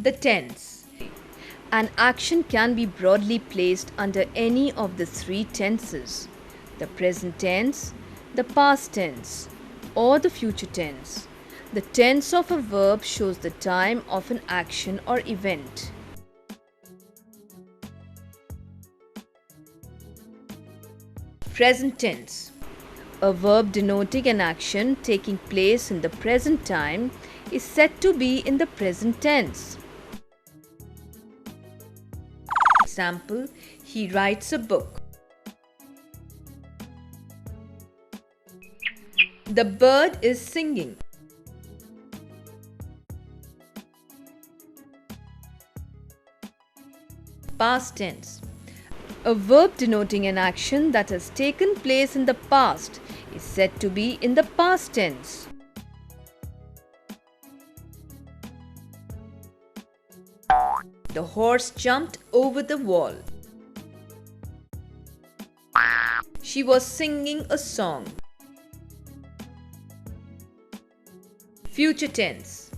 The tense. An action can be broadly placed under any of the three tenses: the present tense, the past tense, or the future tense. The tense of a verb shows the time of an action or event. Present tense. A verb denoting an action taking place in the present time is said to be in the present tense. Example, he writes a book. The bird is singing. Past tense. A verb denoting an action that has taken place in the past is said to be in the past tense. The horse jumped over the wall. She was singing a song. Future tense.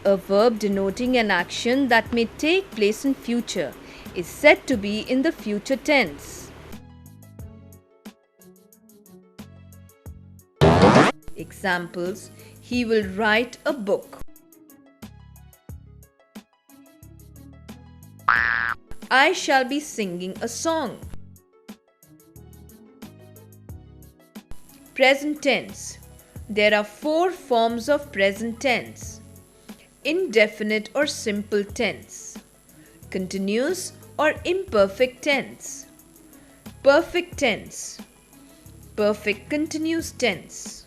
A verb denoting an action that may take place in future is said to be in the future tense. Examples, he will write a book. I shall be singing a song. Present tense. There are four forms of present tense: indefinite or simple tense, continuous or imperfect tense, perfect tense, perfect continuous tense.